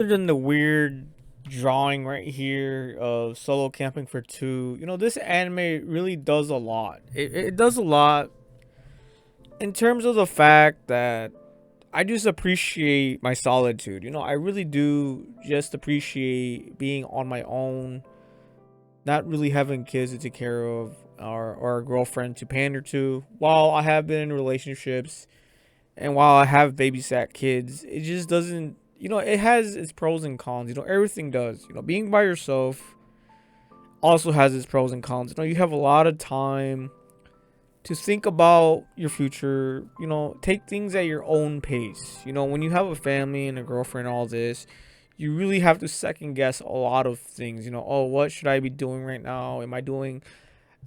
Other than the weird drawing right here of solo camping for two, this anime really does a lot. It does a lot in terms of the fact that I just appreciate my solitude. I really do just appreciate being on my own, not really having kids to take care of or a girlfriend to pander to. While I have been in relationships and while I have babysat kids, it just doesn't, it has its pros and cons. Everything does. Being by yourself also has its pros and cons. You have a lot of time to think about your future, take things at your own pace. When you have a family and a girlfriend and all this, you really have to second guess a lot of things. Oh, what should I be doing right now? Am I doing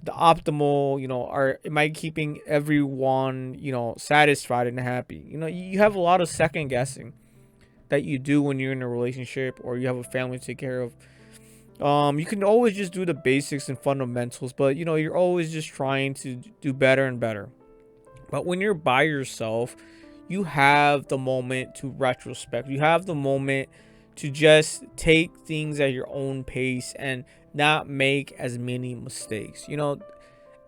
the optimal, or am I keeping everyone, satisfied and happy? You have a lot of second guessing that you do when you're in a relationship or you have a family to take care of. You can always just do the basics and fundamentals, but you're always just trying to do better and better. But when you're by yourself, you have the moment to retrospect. You have the moment to just take things at your own pace and not make as many mistakes.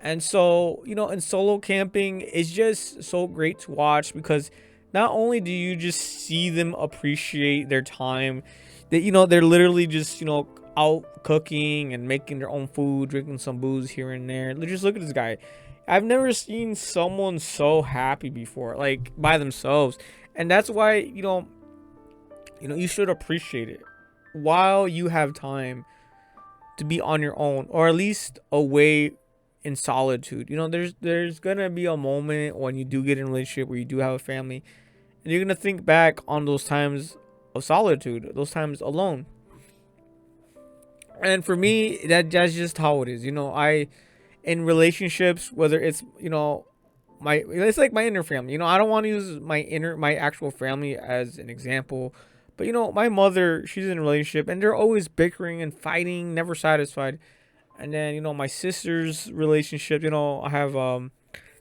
And so, in solo camping, it's just so great to watch because not only do you just see them appreciate their time, that they're literally just, out cooking and making their own food, drinking some booze here and there. Just look at this guy. I've never seen someone so happy before, like by themselves. And that's why, you should appreciate it while you have time to be on your own or at least away in solitude. There's gonna be a moment when you do get in a relationship where you do have a family and you're gonna think back on those times of solitude, those times alone. And for me, that's just how it is. I in relationships, whether it's my it's like my inner family. I don't want to use my actual family as an example, but my mother, she's in a relationship and they're always bickering and fighting, never satisfied. And then my sister's relationship, I have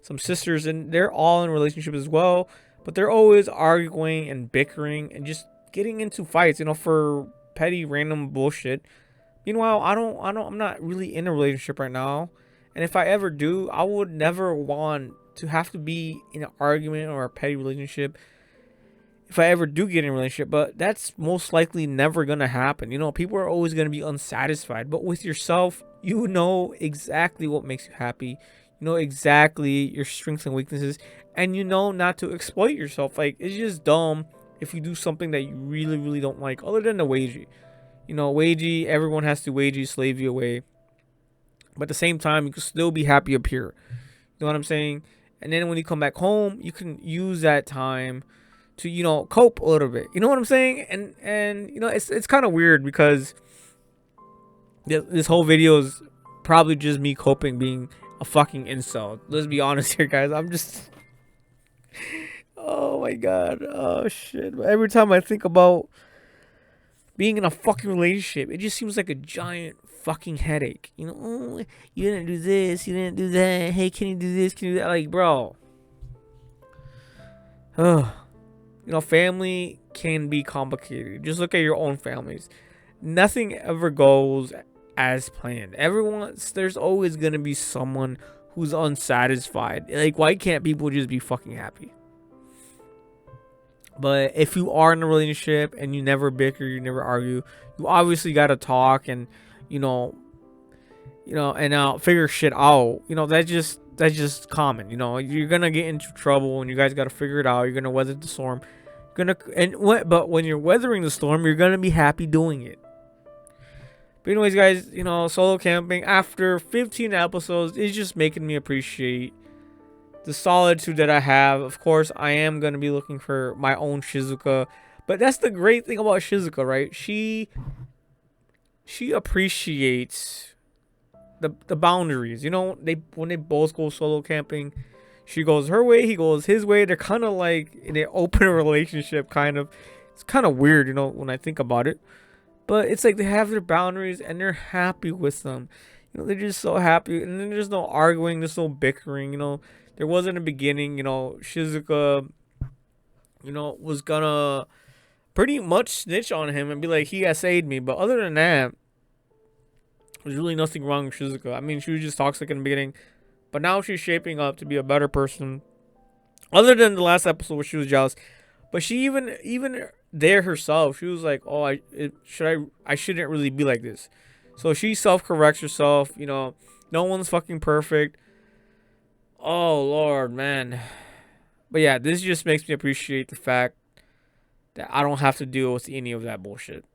some sisters and they're all in relationships as well, but they're always arguing and bickering and just getting into fights, for petty random bullshit. Meanwhile, I'm not really in a relationship right now. And if I ever do, I would never want to have to be in an argument or a petty relationship if I ever do get in a relationship. But that's most likely never going to happen. People are always going to be unsatisfied. But with yourself, you know exactly what makes you happy. You know exactly your strengths and weaknesses. And you know not to exploit yourself. Like, it's just dumb if you do something that you really, really don't like, other than the wagey. Wagey, everyone has to wagey slave you away. But at the same time, you can still be happy up here. You know what I'm saying? And then when you come back home, you can use that time to, cope a little bit. You know what I'm saying? And it's kind of weird because this whole video is probably just me coping being a fucking incel. Let's be honest here, guys. I'm just oh my god. Oh shit. Every time I think about being in a fucking relationship, it just seems like a giant fucking headache. Oh, you didn't do this, you didn't do that. Hey, can you do this? Can you do that? Like, bro. Ugh. Family can be complicated. Just look at your own families. Nothing ever goes as planned. There's always gonna be someone who's unsatisfied. Like, why can't people just be fucking happy? But if you are in a relationship and you never bicker, you never argue, you obviously gotta talk and you know, and figure shit out. That's just common. You're gonna get into trouble and you guys gotta figure it out. You're gonna weather the storm. But when you're weathering the storm, you're gonna be happy doing it. But anyways, guys, solo camping after 15 episodes is just making me appreciate the solitude that I have. Of course, I am gonna be looking for my own Shizuka, but that's the great thing about Shizuka, right? She appreciates the boundaries. They when they both go solo camping, she goes her way, he goes his way. They're kind of like in an open relationship, kind of. It's kind of weird, when I think about it. But it's like they have their boundaries and they're happy with them. They're just so happy, and then there's no arguing, there's no bickering. There wasn't a beginning. Shizuka, was gonna pretty much snitch on him and be like, he essayed me. But other than that, there's really nothing wrong with Shizuka. I mean, she was just toxic in the beginning, but now she's shaping up to be a better person. Other than the last episode where she was jealous, but she even there herself, she was like, "Oh, I shouldn't really be like this." So she self corrects herself. You know, no one's fucking perfect. Oh Lord, man. But yeah, this just makes me appreciate the fact that I don't have to deal with any of that bullshit.